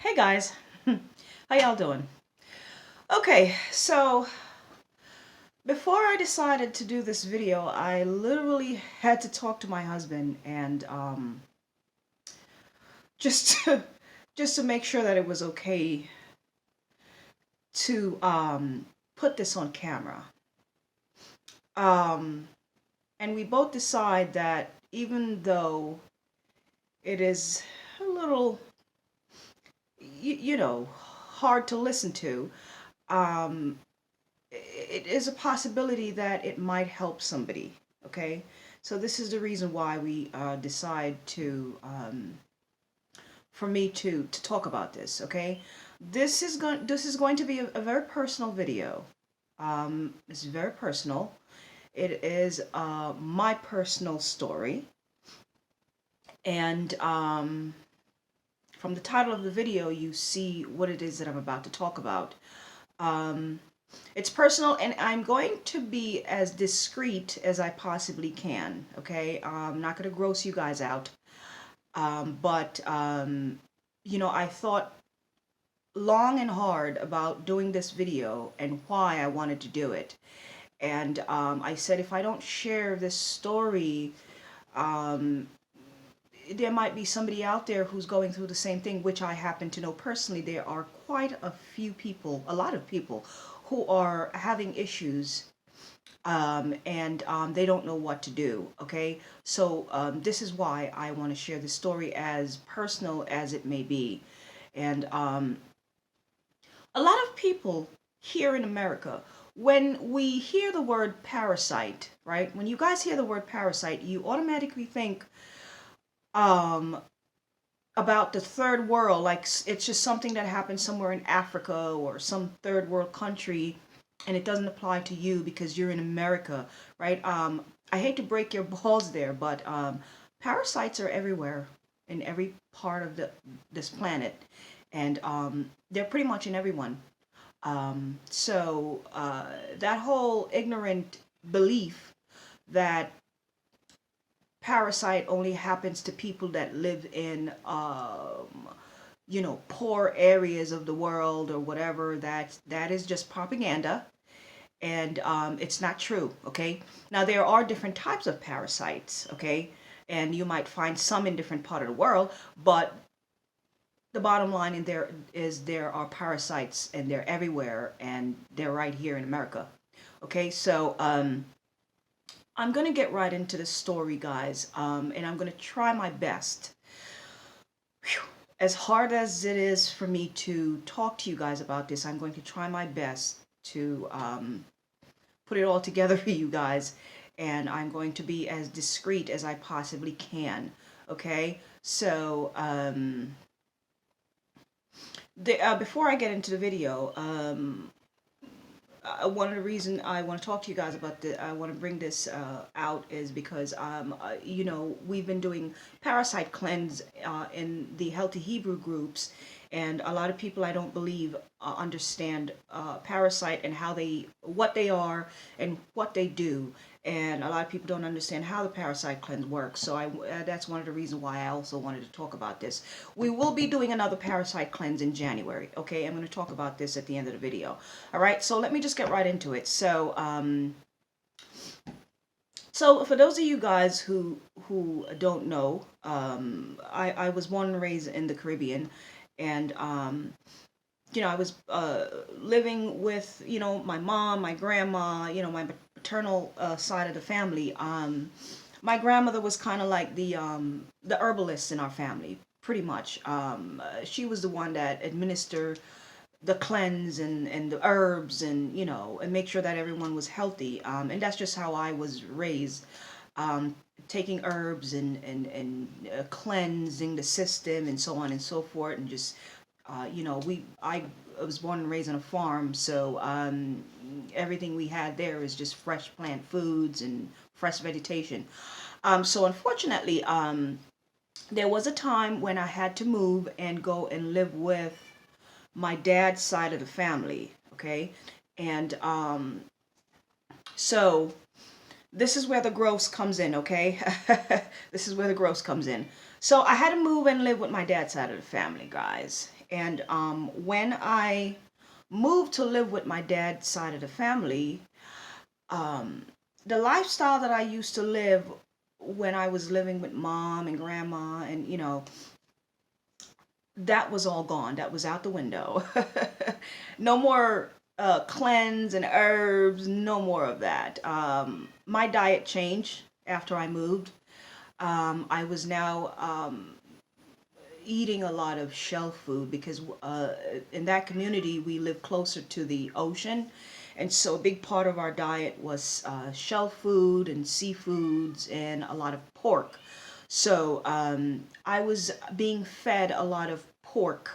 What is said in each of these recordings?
Hey guys, how y'all doing? Okay, so before I decided to do this video, I literally had to talk to my husband and just to, just to make sure that it was okay to put this on camera. Um, and we both decide that even though it is a little, hard to listen to, um, it is a possibility that it might help somebody. Okay, so this is the reason why we decide to for me to talk about this. Okay, this is going to be a very personal video. It's very personal. It is my personal story, and from the title of the video, you see what it is that I'm about to talk about. Um, It's personal, and I'm going to be as discreet as I possibly can. Okay, I'm not going to gross you guys out, but I thought long and hard about doing this video and why I wanted to do it. And I said if I don't share this story, um, there might be somebody out there who's going through the same thing, which I happen to know personally. There are quite a few people, a lot of people, who are having issues, and they don't know what to do. Okay, so this is why I want to share this story, as personal as it may be. And a lot of people here in America, when we hear the word parasite, right? When you guys hear the word parasite, you automatically think um, about the third world, like it's just something that happens somewhere in Africa or some third world country, and it doesn't apply to you because you're in America, right? I hate to break your balls there, but parasites are everywhere in every part of this planet, and they're pretty much in everyone. So that whole ignorant belief that parasite only happens to people that live in poor areas of the world or whatever, that is just propaganda, and it's not true. Okay, now there are different types of parasites. Okay, and you might find some in different part of the world, but the bottom line in there is there are parasites and they're everywhere, and they're right here in America. Okay, so I'm going to get right into the story, guys, and I'm going to try my best. Whew. As hard as it is for me to talk to you guys about this, I'm going to try my best to put it all together for you guys, and I'm going to be as discreet as I possibly can. Okay, so before I get into the video, one of the reasons I want to talk to you guys about I want to bring this out is because we've been doing parasite cleanse in the Healthy Hebrew groups, and a lot of people, I don't believe, understand parasite and what they are and what they do, and a lot of people don't understand how the parasite cleanse works. So that's one of the reasons why I also wanted to talk about this. We will be doing another parasite cleanse in January. Okay, I'm going to talk about this at the end of the video. All right, so let me just get right into it. So for those of you guys who don't know, I was born and raised in the Caribbean, and I was living with my mom, my grandma, my paternal side of the family. My grandmother was kind of like the herbalist in our family, pretty much. She was the one that administered the cleanse and the herbs, and make sure that everyone was healthy. And that's just how I was raised. Taking herbs and cleansing the system and so on and so forth, and just I was born and raised on a farm, so everything we had there is just fresh plant foods and fresh vegetation. So unfortunately, there was a time when I had to move and go and live with my dad's side of the family. Okay, and so this is where the gross comes in. Okay, this is where the gross comes in. So I had to move and live with my dad's side of the family, guys. And when I moved to live with my dad's side of the family, um, the lifestyle that I used to live when I was living with mom and grandma, and that was all gone. That was out the window. No more cleanse and herbs. No more of that. My diet changed after I moved. I was now eating a lot of shell food because in that community we live closer to the ocean, and so a big part of our diet was shell food and seafoods and a lot of pork. So I was being fed a lot of pork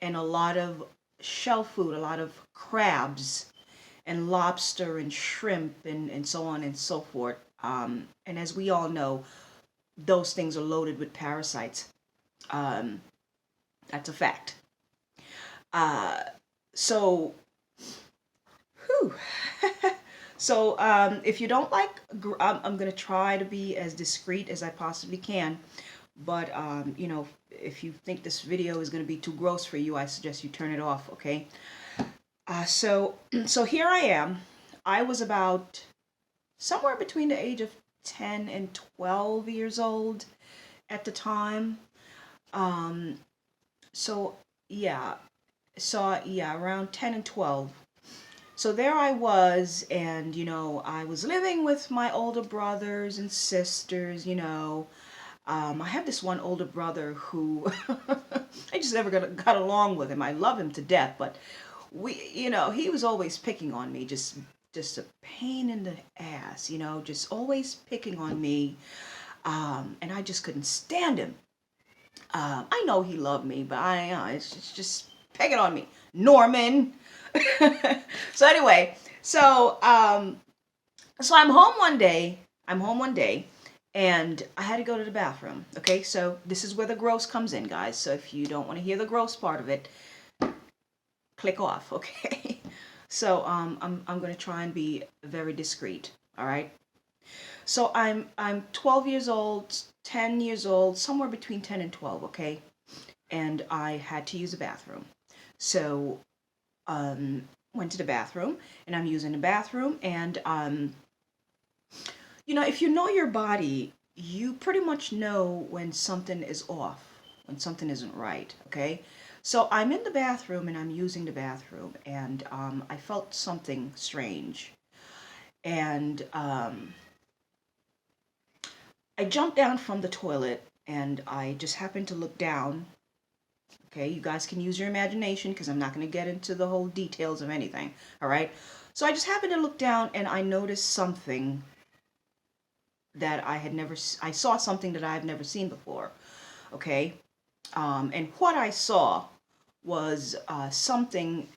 and a lot of shell food, a lot of crabs and lobster and shrimp and so on and so forth. And as we all know, those things are loaded with parasites. Um, that's a fact. Uh, so, whew. So, if you don't like, I'm going to try to be as discreet as I possibly can. But, if you think this video is going to be too gross for you, I suggest you turn it off, okay? So, so here I am. I was about somewhere between the age of 10 and 12 years old at the time. Um, so, yeah. So, yeah, around 10 and 12. So there I was, and I was living with my older brothers and sisters. I have this one older brother who I just never got along with him. I love him to death, but he was always picking on me, just a pain in the ass, just always picking on me, and I just couldn't stand him. I know he loved me, but it's just picking on me, Norman. So anyway, so I'm home one day. I'm home one day, and I had to go to the bathroom. Okay, so this is where the gross comes in, guys. So if you don't want to hear the gross part of it, click off. Okay. So I'm gonna try and be very discreet. All right. So I'm 12 years old, 10 years old, somewhere between 10 and 12. Okay, and I had to use a bathroom. So went to the bathroom, and I'm using the bathroom, and if you know your body, you pretty much know when something is off, when something isn't right. Okay, so I'm in the bathroom and I'm using the bathroom, and I felt something strange, and I jumped down from the toilet, and I just happened to look down. Okay, you guys can use your imagination because I'm not going to get into the whole details of anything. All right, so I just happened to look down, and I noticed something that I saw something that I've never seen before. Okay, and what I saw was something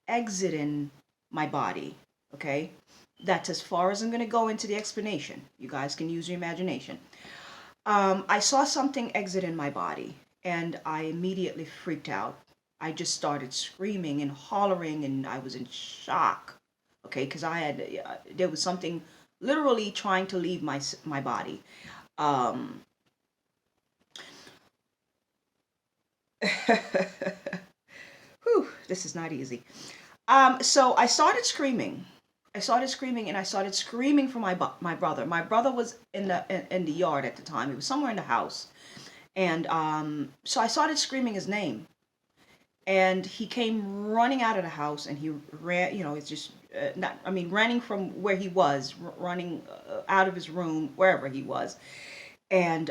exiting my body. Okay, that's as far as I'm going to go into the explanation. You guys can use your imagination. I saw something exit in my body, and I immediately freaked out. I just started screaming and hollering, and I was in shock. Okay, because there was something literally trying to leave my body. Um, Whew, this is not easy. So I started screaming. And I started screaming for my brother. My brother was in the yard at the time. He was somewhere in the house, and so I started screaming his name, and he came running out of the house, and he ran. It's just not. I mean, running from where he was, running out of his room, wherever he was, and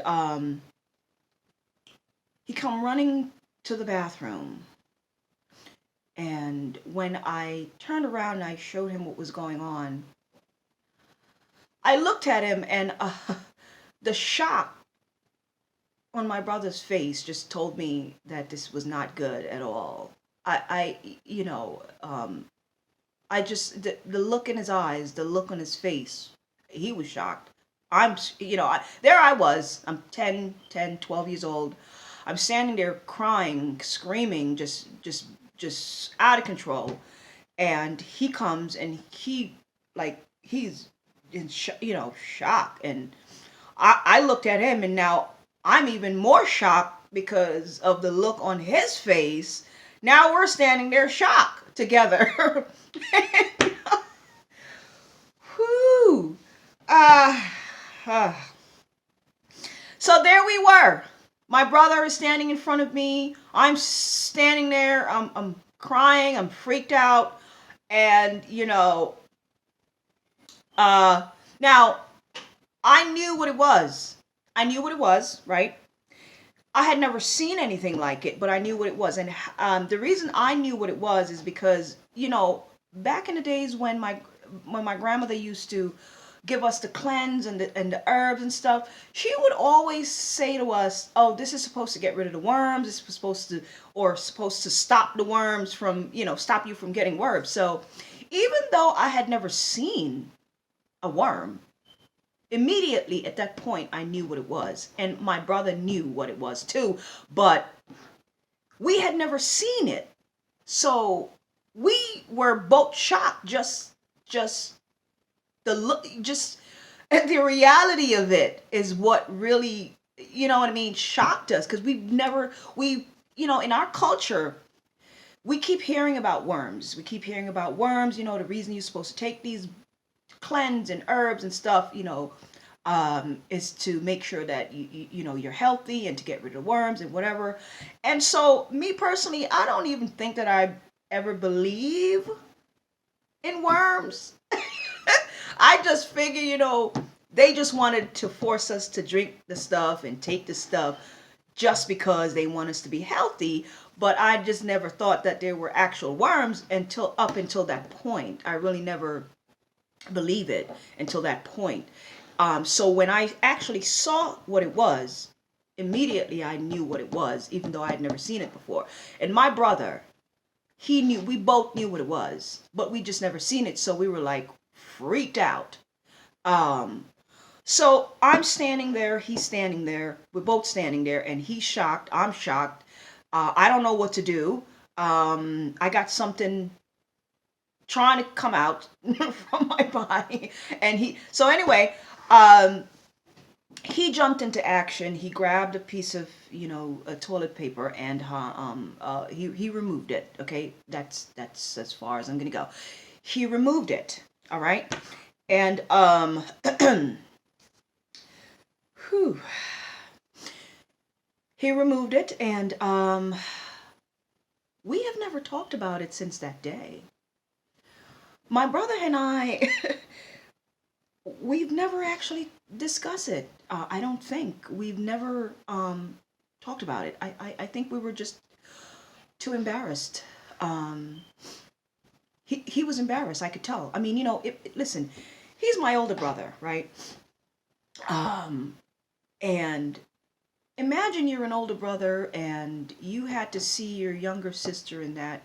he come running to the bathroom. And when I turned around and I showed him what was going on, I looked at him, and the shock on my brother's face just told me that this was not good at all. I just, the look in his eyes, the look on his face, he was shocked. There I was. I'm 12 years old. I'm standing there crying, screaming, just out of control. And he comes, and he's in shock. And I looked at him, and now I'm even more shocked because of the look on his face. Now we're standing there shocked together. Whew. Uh, uh. So there we were. My brother is standing in front of me. I'm standing there. I'm crying. I'm freaked out. And, uh, now I knew what it was. I knew what it was, right? I had never seen anything like it, but I knew what it was. And the reason I knew what it was is because, back in the days when my grandmother used to give us the cleanse and the herbs and stuff, she would always say to us, "Oh, this is supposed to get rid of the worms. This is supposed to stop the worms from, stop you from getting worms." So, even though I had never seen a worm, immediately at that point I knew what it was, and my brother knew what it was too, but we had never seen it. So we were both shocked, just the look, just the reality of it is what really, what I mean, shocked us, because in our culture, we keep hearing about worms. We keep hearing about worms. The reason you're supposed to take these cleanse and herbs and stuff, is to make sure that you're healthy and to get rid of worms and whatever. And so, me personally, I don't even think that I ever believe in worms. I just figure, they just wanted to force us to drink the stuff and take the stuff just because they want us to be healthy. But I just never thought that there were actual worms until that point. I really never believe it until that point. So when I actually saw what it was, immediately I knew what it was, even though I had never seen it before. And my brother, he knew, we both knew what it was, but we just never seen it. So we were like freaked out. Um, so I'm standing there, he's standing there, we're both standing there, and he's shocked, I'm shocked. I don't know what to do. I got something trying to come out from my body. So anyway, um, he jumped into action. He grabbed a piece of, a toilet paper, and he removed it. Okay, that's as far as I'm gonna go. He removed it. All right, and whew, he removed it, and we have never talked about it since that day. My brother and I, we've never actually discussed it. I don't think we've never talked about it. I think we were just too embarrassed. Um, he was embarrassed. I could tell. I mean, listen, he's my older brother, right? Um, and imagine you're an older brother and you had to see your younger sister in that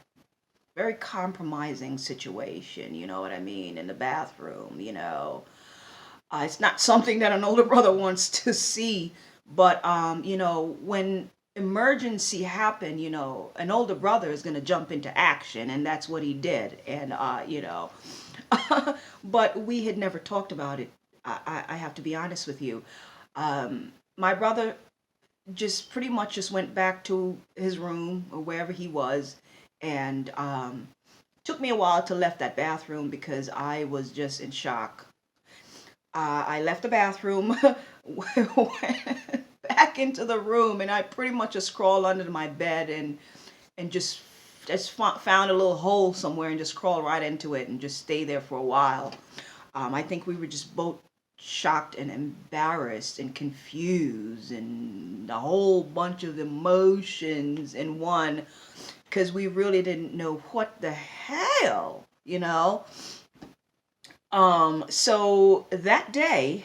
very compromising situation. You know what I mean? In the bathroom. It's not something that an older brother wants to see, but when emergency happen, an older brother is going to jump into action, and that's what he did. And but we had never talked about it. I have to be honest with you. My brother just pretty much just went back to his room or wherever he was, and took me a while to left that bathroom because I was just in shock. I left the bathroom, went back into the room, and I pretty much just crawled under my bed and just found a little hole somewhere and just crawled right into it and just stay there for a while. I think we were just both shocked and embarrassed and confused and a whole bunch of emotions in one, because we really didn't know what the hell, So that day,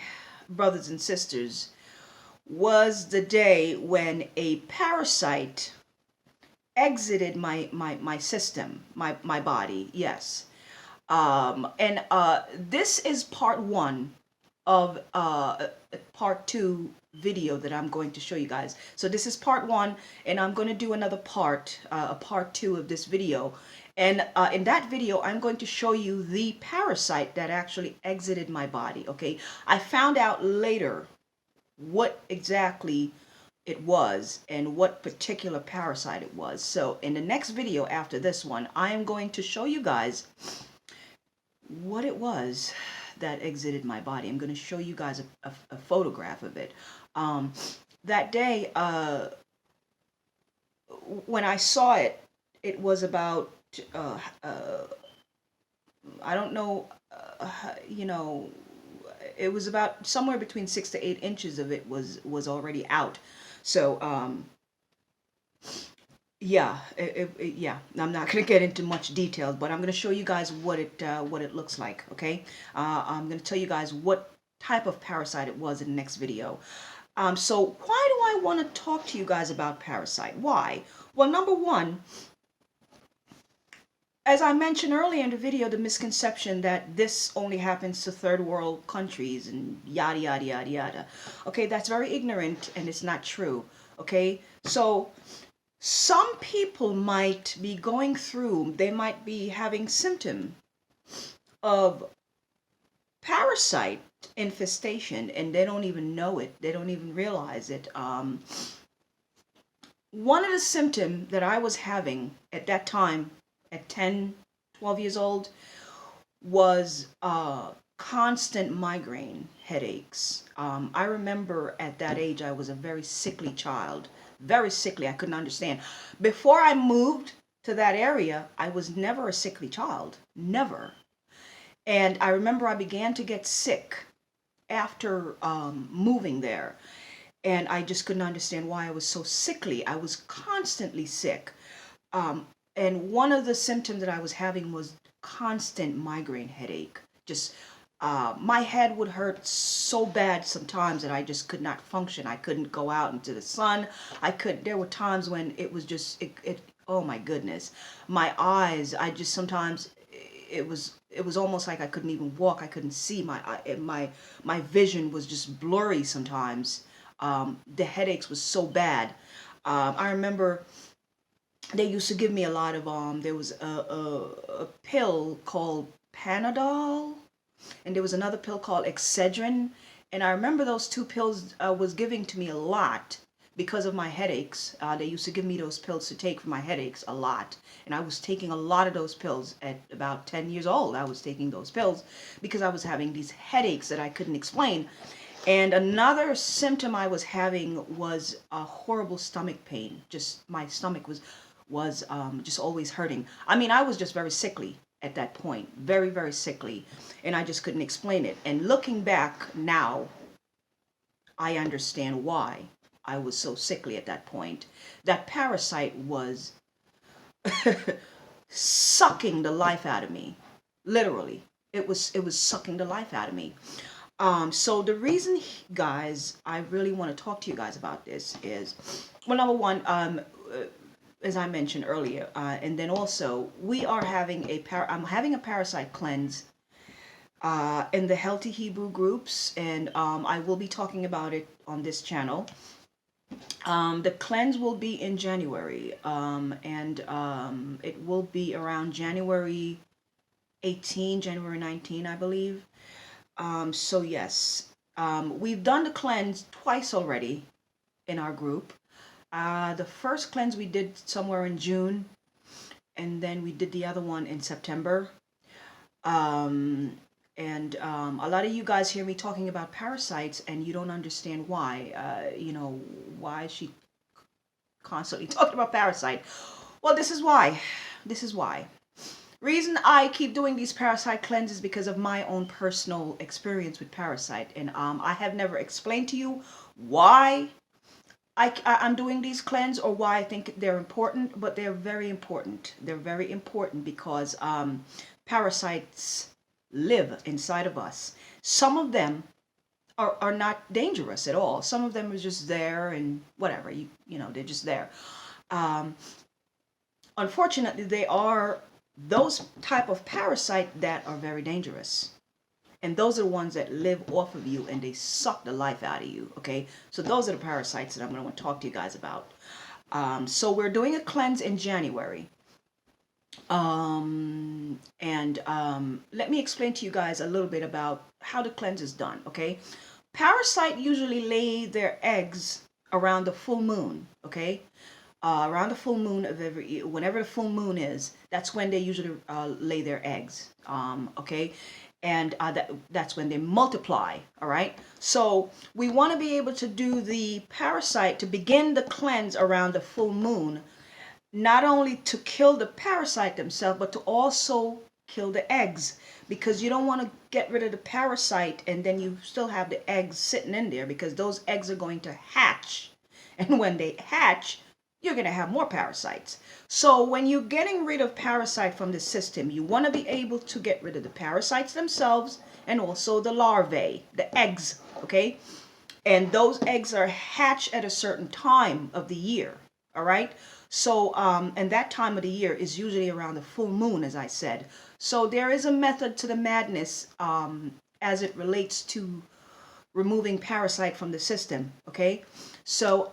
brothers and sisters, was the day when a parasite exited my system, my body. Yes. And this is part one of part two video that I'm going to show you guys. So this is part one, and I'm going to do another part, a part two of this video. And in that video, I'm going to show you the parasite that actually exited my body. Okay, I found out later what exactly it was and what particular parasite it was. So in the next video after this one, I am going to show you guys what it was that exited my body. I'm going to show you guys a photograph of it. That day, when I saw it, it was about, I don't know, you know, it was about somewhere between 6 to 8 inches of it was already out. So, yeah, yeah. I'm not gonna get into much details, but I'm gonna show you guys what it looks like. Okay, I'm gonna tell you guys what type of parasite it was in the next video. So why do I want to talk to you guys about parasite? Why? Well, number one, as I mentioned earlier in the video, the misconception that this only happens to third world countries and yada yada yada yada. Okay, that's very ignorant and it's not true. Okay, so some people might be going through, they might be having symptom of parasite infestation and they don't even know it. They don't even realize it. One of the symptoms that I was having at that time, at 10, 12 years old, was constant migraine headaches. I remember at that age I was a very sickly child, very sickly. I couldn't understand. Before I moved to that area, I was never a sickly child, never. And I remember I began to get sick after moving there. And I just couldn't understand why I was so sickly. I was constantly sick. And one of the symptoms that I was having was constant migraine headache. Just my head would hurt so bad sometimes that I just could not function. I couldn't go out into the sun. There were times when it was just, oh my goodness. My eyes, I just sometimes, it was almost like I couldn't even walk. I couldn't see. My vision was just blurry sometimes. The headaches was so bad. I remember they used to give me a lot of there was a pill called Panadol, and there was another pill called Excedrin, and I remember those two pills was giving to me a lot because of my headaches. They used to give me those pills to take for my headaches a lot, and I was taking a lot of those pills at about 10 years old. I was taking those pills because I was having these headaches that I couldn't explain. And another symptom I was having was a horrible stomach pain. Just my stomach was just always hurting. I mean, I was just very sickly at that point, very, very sickly, and I just couldn't explain it. And looking back now, I understand why I was so sickly at that point. That parasite was sucking the life out of me, literally. It was sucking the life out of me. So the reason, guys, I really want to talk to you guys about this is, well, number one, as I mentioned earlier, and then also we are having I'm having a parasite cleanse in the Healthy Hebrew groups, and I will be talking about it on this channel. The cleanse will be in January, and it will be around January 18, January 19, I believe. So yes, we've done the cleanse twice already in our group. The first cleanse we did somewhere in June, and then we did the other one in September. And a lot of you guys hear me talking about parasites and you don't understand why. Why is she constantly talking about parasite? Well, this is why. This is why. Reason I keep doing these parasite cleanses because of my own personal experience with parasite. And I have never explained to you why I'm doing these cleanse or why I think they're important, but they're very important. They're very important because parasites live inside of us. Some of them are not dangerous at all. Some of them are just there and whatever, you know, they're just there. Unfortunately, they are those type of parasite that are very dangerous. And those are the ones that live off of you and they suck the life out of you, okay? So those are the parasites that I'm going to want to talk to you guys about. So we're doing a cleanse in January. Let me explain to you guys a little bit about how the cleanse is done, okay? Parasite usually lay their eggs around the full moon, okay? Around the full moon of every year, whenever the full moon is, that's when they usually lay their eggs, okay? And that's when they multiply, all right? So we want to be able to do the parasite to begin the cleanse around the full moon, not only to kill the parasite themselves, but to also kill the eggs, because you don't want to get rid of the parasite and then you still have the eggs sitting in there, because those eggs are going to hatch. And when they hatch, you're going to have more parasites. So when you're getting rid of parasite from the system, you want to be able to get rid of the parasites themselves and also the larvae, the eggs, okay? And those eggs are hatched at a certain time of the year, all right? So and that time of the year is usually around the full moon, as I said. So there is a method to the madness, as it relates to removing parasite from the system, okay? So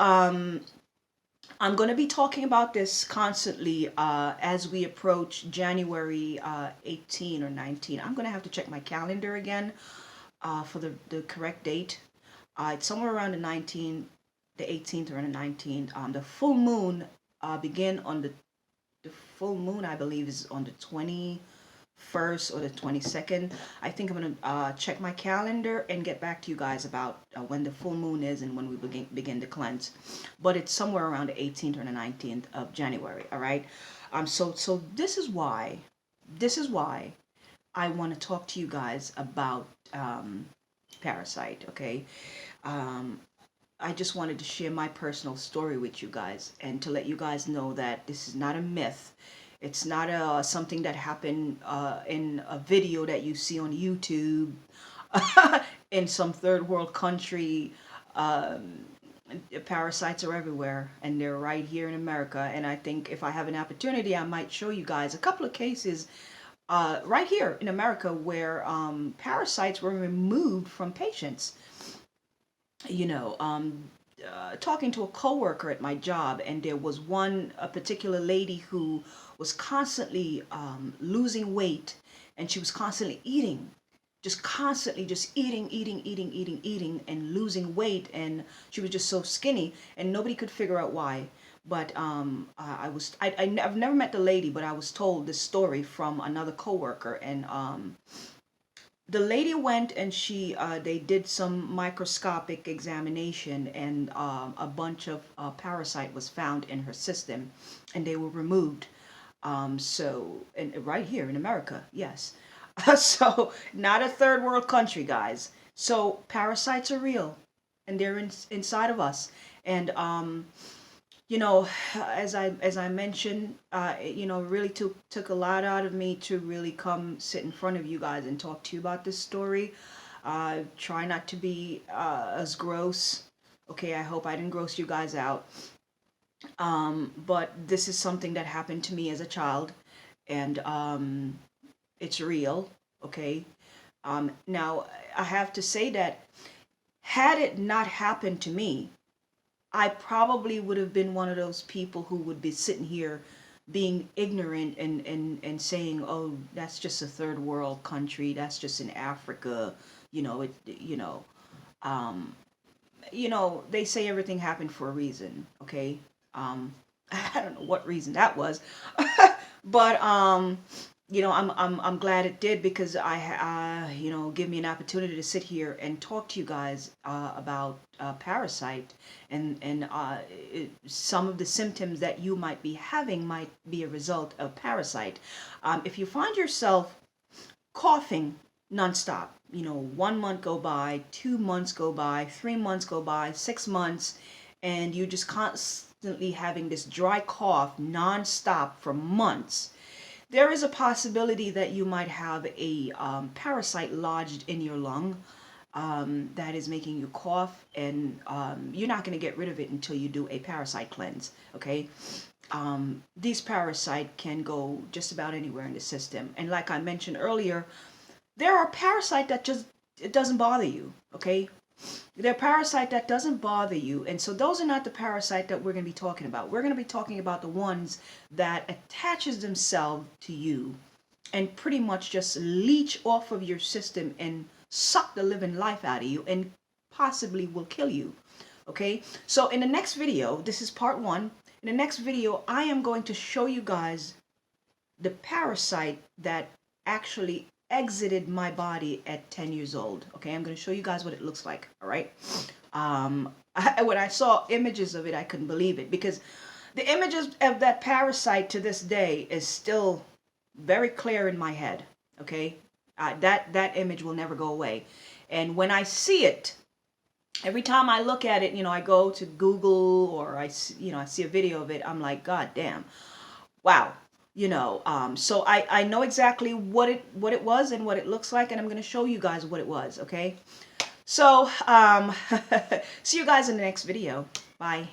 I'm going to be talking about this constantly as we approach January 18 or 19. I'm going to have to check my calendar again for the correct date. It's somewhere around the 18th or the 19th. The full moon begin on the full moon, I believe, is on the 21st or the 22nd. I think I'm going to check my calendar and get back to you guys about when the full moon is and when we begin to cleanse. But it's somewhere around the 18th or the 19th of January, all right? So this is why I want to talk to you guys about Parasite, okay? Um, I just wanted to share my personal story with you guys and to let you guys know that this is not a myth. It's not something that happened in a video that you see on YouTube in some third world country. Um, Parasites are everywhere and they're right here in America. And I think if I have an opportunity, I might show you guys a couple of cases right here in America where parasites were removed from patients. You know, talking to a coworker at my job, and there was a particular lady who was constantly losing weight, and she was constantly eating, just constantly just eating, and losing weight, and she was just so skinny, and nobody could figure out why. But I've never met the lady, but I was told this story from another coworker, and the lady went and they did some microscopic examination, and a bunch of parasite was found in her system, and they were removed. So, and right here in America, yes. So not a third world country, guys. So parasites are real, and they're inside of us. And you know, as I mentioned, really took a lot out of me to really come sit in front of you guys and talk to you about this story. Try not to be as gross. Okay, I hope I didn't gross you guys out. But this is something that happened to me as a child, and it's real. Okay. Now I have to say that had it not happened to me, I probably would have been one of those people who would be sitting here being ignorant and saying, oh, that's just a third world country. That's just in Africa. You know, um, they say everything happened for a reason. Okay. I don't know what reason that was, but I'm glad it did, because give me an opportunity to sit here and talk to you guys about parasite, and some of the symptoms that you might be having might be a result of parasite. If you find yourself coughing nonstop, 1 month go by, 2 months go by, 3 months go by, 6 months, and you just constantly having this dry cough nonstop for months, there is a possibility that you might have a parasite lodged in your lung that is making you cough, and you're not going to get rid of it until you do a parasite cleanse. Okay, these parasite can go just about anywhere in the system, and like I mentioned earlier, there are parasite that just it doesn't bother you. Okay, they're parasite that doesn't bother you, and so those are not the parasite that we're going to be talking about. We're going to be talking about the ones that attaches themselves to you and pretty much just leech off of your system and suck the living life out of you and possibly will kill you. Okay, so in the next video, this is part 1. In the next video, I am going to show you guys the parasite that actually exited my body at 10 years old. Okay, I'm going to show you guys what it looks like. All right. When I saw images of it, I couldn't believe it, because the images of that parasite to this day is still very clear in my head. Okay, that image will never go away. And when I see it, every time I look at it, I go to Google, or I see a video of it, I'm like, God damn, wow. So I know exactly what it was and what it looks like, and I'm going to show you guys what it was. Okay, so see you guys in the next video. Bye.